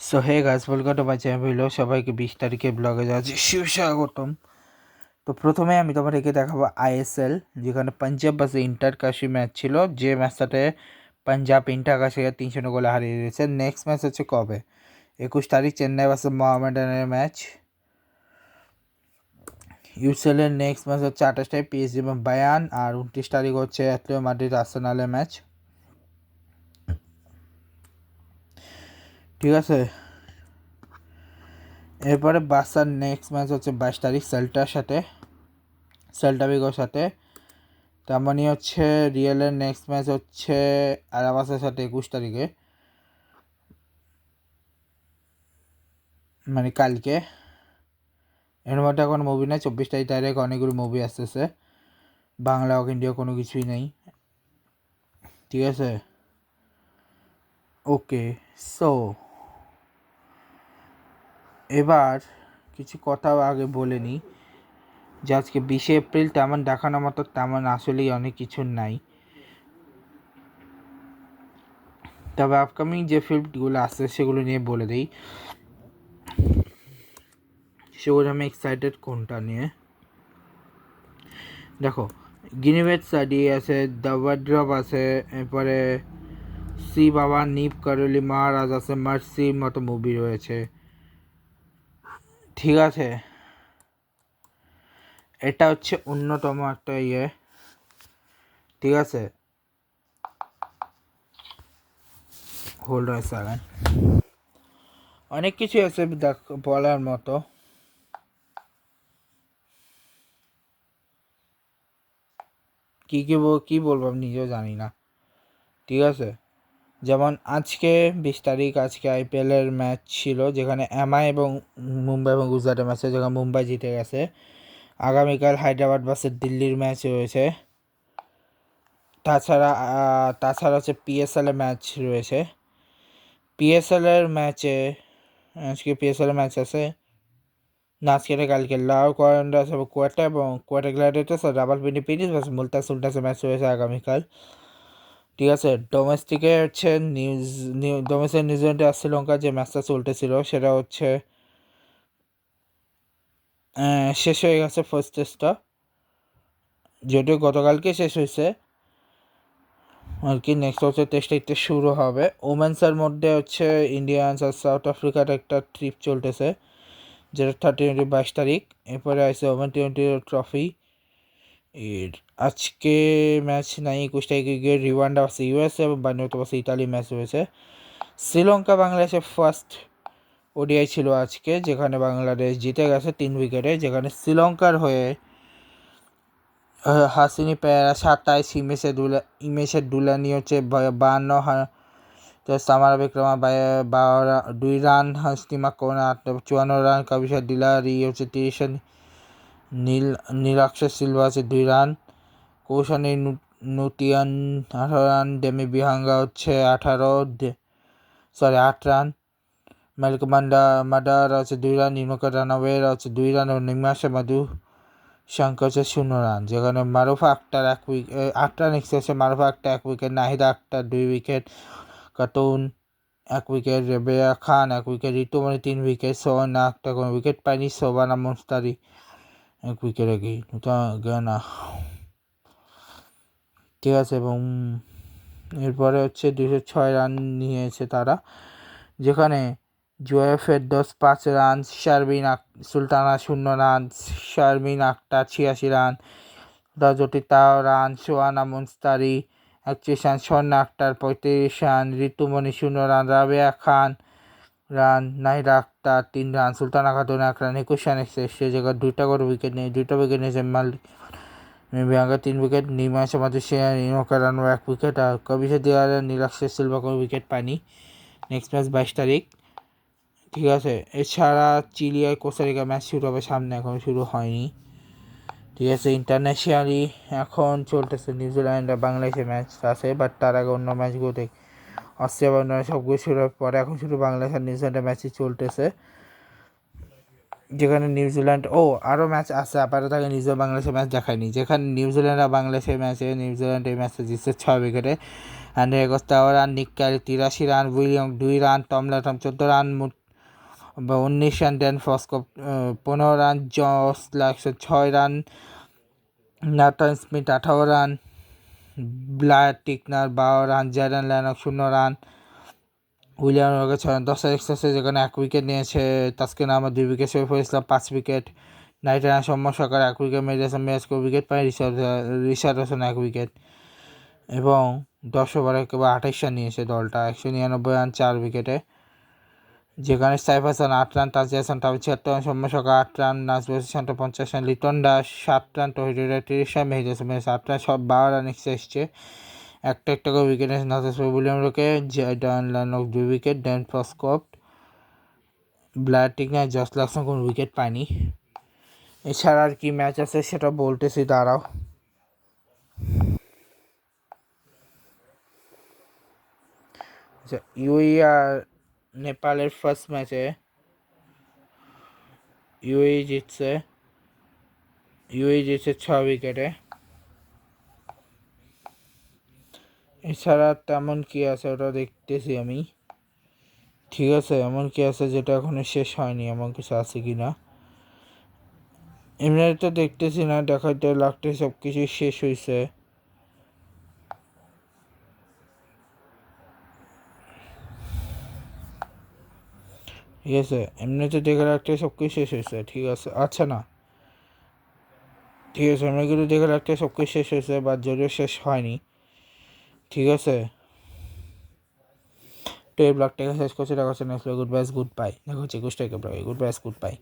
So hey guys, welcome to my channel. সবাইকে 20 তারিখে ব্লগে যাচ্ছি সুস্বাগতম। তো প্রথমে আমি তোমাদেরকে দেখাবো আইএসএল, যেখানে পাঞ্জাব ভার্সেস ইন্টার কাশি ম্যাচ ছিল, যে ম্যাচটাতে পাঞ্জাব ইন্টার কাশিকে 3-0 গোলে হারিয়ে দিয়েছে। নেক্সট ম্যাচ হচ্ছে কবে? 21 তারিখ চেন্নাই ভার্সেস মোহামেডানের ম্যাচ। ইউসিএলের নেক্সট ম্যাচ হচ্ছে 28 তারিখ পিএসজি এবং বায়ার্ন, আর 29 তারিখ হচ্ছে অ্যাটলেটিকো মাদ্রিদ আর্সেনালের ম্যাচ। ঠিক আছে, এরপরে বার্সার নেক্সট ম্যাচ হচ্ছে 22 তারিখ সেল্টা ভিগোর সাথে। তেমনই হচ্ছে রিয়েলের নেক্সট ম্যাচ হচ্ছে আরাবাসের সাথে 21 তারিখে, মানে কালকে। এর মধ্যে এখন মুভি নেই। 24 তারিখ ডাইরেক্ট অনেকগুলো মুভি আসতেছে, বাংলা হোক ইন্ডিয়া কোনো কিছুই নেই। ঠিক আছে, ওকে। সো এবার কিছু কথা আগে বলে নিই যে আজকে 20 এপ্রিল তেমন দেখানোর মতো তেমন আসলেই অনেক কিছু নাই। তবে আপকামিং যে ফিল্মগুলো আসছে সেগুলো নিয়ে বলে দিই, সেগুলো আমি এক্সাইটেড কোনটা নিয়ে। দেখো, গিনিভেট সাডি আছে, দ্য ওয়ার্ড্রপ আছে, এরপরে সি বাবা নিপ কারলি মহারাজ আছে, মার্সির মতো মুভি রয়েছে। ঠিক আছে, এটা হচ্ছে অন্যতম একটা ঠিক আছে, হোল্ড হয় সেকেন্ড। অনেক কিছু আছে বলার মতো। কি বলবো আমি নিজেও জানি না। ঠিক আছে, যেমন আজকে 20 তারিখ, আজকে আইপিএলের ম্যাচ ছিল, যেখানে এমআই এবং মুম্বাই এবং গুজরাটের ম্যাচে, যেখানে মুম্বাই জিতে গেছে। আগামীকাল হায়দ্রাবাদ ভার্সেস দিল্লির ম্যাচ রয়েছে। তাছাড়া হচ্ছে পিএসএলের ম্যাচ রয়েছে। পিএসএলের ম্যাচে আজকে পিএসএলের ম্যাচ আছে না, আজকে কালকে লাও কোয়ারান্ডাস এবং কোয়াটা এবং কোয়াটা গ্ল্যাডিয়েটর্স আর রাবাল পিনিপিনিস ভার্সেস মুলতান সুলতানের ম্যাচ রয়েছে আগামীকাল। ঠিক আছে, ডোমেস্টিকে হচ্ছে ডোমেস্টিক নিউজিল্যান্ড আর শ্রীলঙ্কার যে ম্যাচটা চলতেছিল সেটা হচ্ছে শেষ হয়ে গেছে ফার্স্ট টেস্টটা, যদিও গতকালকে শেষ হয়েছে আর কি। নেক্সট হচ্ছে টেস্টটা শুরু হবে। ওমেন্সের মধ্যে হচ্ছে ইন্ডিয়ান্স আর সাউথ আফ্রিকার একটা ট্রিপ চলতেছে, যেটা 22 তারিখ। এরপরে আছে ওমেন টি20 ট্রফি। এর আজকে ম্যাচ নাই। 21 তারিখে রিওয়ান্ডা আছে ইউএসএ এবং বানুয়াতু আছে ইতালি ম্যাচ রয়েছে। শ্রীলঙ্কা বাংলাদেশের ফার্স্ট ওডিআই ছিল আজকে, যেখানে বাংলাদেশ জিতে গেছে 3 উইকেটে, যেখানে শ্রীলঙ্কার হয়ে হাসিনি পেয়ারা 27, ইমেশের দুলানি হচ্ছে 52, সামারা বিক্রমা 2 রান, হাসনিমা কোনা 54 রান, কাবিসা ডিলারি হচ্ছে 30 রান, নীলাক্ষ সিলভা আছে 2 রান, কৌশানী নুটিয়ান 18 রান, ডেমি বিহাঙ্গা হচ্ছে 8 রান, মাদার আছে 2 রান, নিমকা রানাওয়ের আছে 2 রান এবং নিমাশা মাধু শঙ্কর হচ্ছে 0 রান, যেখানে মারুফা আক্তার 8 রান এক্সেসে, Marufa Akter 1 wicket, Nahida Akter 2 wicket, Khatun 1 wicket, Rebeya Khan 1 wicket, Ritumoni 3 wicket, Sohana Akter কোনো উইকেট পায়নি, শোভানা মুস্তারি 1 উইকেট গানা। ঠিক আছে, এবং এরপরে হচ্ছে 206 রান নিয়েছে তারা, যেখানে Joyel Ferdous 5 run, Sultana 0 run, Sharmin Akter 86 run, রাজতি তাও run, Sohana Mustari 31 run, Swarna Akter 35 run, Ritumoni 0 run, Rabeya Khan run, Nahida Akter 3 run, Sultana Khatun 1 run, 21 run এসে জায়গায় 2টা করে উইকেট নিয়েছে মালিক বিহাঙ্গা 3 উইকেট, নিমাশা মাধুসিয়া নিমকা রান 1 উইকেট, আর কবিশা দিওয়ালা নীলাক্ষ সিলভা কোনো উইকেট পায়নি। নেক্সট ম্যাচ 22 তারিখ। ঠিক আছে, এছাড়া চিলি আর কোস্টারিকা ম্যাচ শুরু হবে সামনে, এখন শুরু হয়নি। ঠিক আছে, ইন্টারন্যাশনালি এখন চলতেছে নিউজিল্যান্ড আর বাংলাদেশের ম্যাচ আছে, বাট তার আগে অন্য ম্যাচগুলো অস্ট্রেলিয়া বা অন্য সবগুলো শুরু হওয়ার পরে এখন শুধু বাংলাদেশ আর নিউজিল্যান্ডের ম্যাচই চলতেছে, যেখানে নিউজিল্যান্ড আরও ম্যাচ আছে আপাতত আগে বাংলাদেশের ম্যাচ দেখায়নি, যেখানে নিউজিল্যান্ড আর বাংলাদেশের ম্যাচে নিউজিল্যান্ড এই ম্যাচটা জিতছে 6 উইকেটে, অ্যান্ড্রে আগস্তাও run, Nick Carey 83 run, William 2 run, Tom Latham 14 run, 19 run, Dan ফস্কো 15 run, Josh Clarkson 6 run, Nathan Smith 18 run, Blair Tickner 12 run, জ্যারেন ল্যানক 0 রান, উইলিয়াম রকে 6 রান, 10 এক্সেসে যেখানে 1 উইকেট নিয়েছে তাসকিন আহমেদ, 2 উইকেট, শরীফুল ইসলাম 5 উইকেট, নাইট রান সৌম্য সরকার 1 উইকেট, মেহেদি মিরাজকে wicket পায়, Rishad Hossain 1 wicket এবং 10 ওভারে কেবল 28 রান নিয়েছে দলটা, 199 রান 4 উইকেটে, যেখানে Saif Hasan 8 run, Tajid Hasan 76 run, Soumya Sarkar 8 run, Najmul Hossain 50 run, Liton Das 7 run, Towhidur 30 run, Mehedi Hasan 7 run, সব 12 রান এসছে, একটা করে উইকেট এসে নাথান উইলিয়াম রকে, জ্যারেন ল্যানক 2 wicket, Dan Foxcroft, Blair Tickner, Josh Clarkson কোনো উইকেট পায়নি। এছাড়া আর কি ম্যাচ আছে সেটা বলতেছি, দাঁড়াও। আচ্ছা, ইউএই আর নেপালের ফার্স্ট ম্যাচে ইউএই জিতছে 6 উইকেটে। এছাড়া তেমন কি আছে ওটা দেখতেছি আমি, ঠিক আছে, এমন কি আছে যেটা এখনো শেষ হয়নি, এমন কিছু আছে কি না এমনি তো দেখতেছি না, দেখাইতে লাগতে সব কিছু শেষ হয়েছে। ঠিক আছে, এমনিতে দেখে রাখতে সব কিছু শেষ হয়েছে, ঠিক আছে, আচ্ছা না ঠিক আছে, এমনি কিন্তু দেখে রাখতে সব কিছু শেষ হয়েছে, বা যদিও শেষ হয়নি, ঠিক আছে। তো এই ব্লগটাকে শেষ করছি, দেখা হচ্ছে নেক্সট গুড বাই, দেখো হচ্ছে গুড বাই, গুড বাই।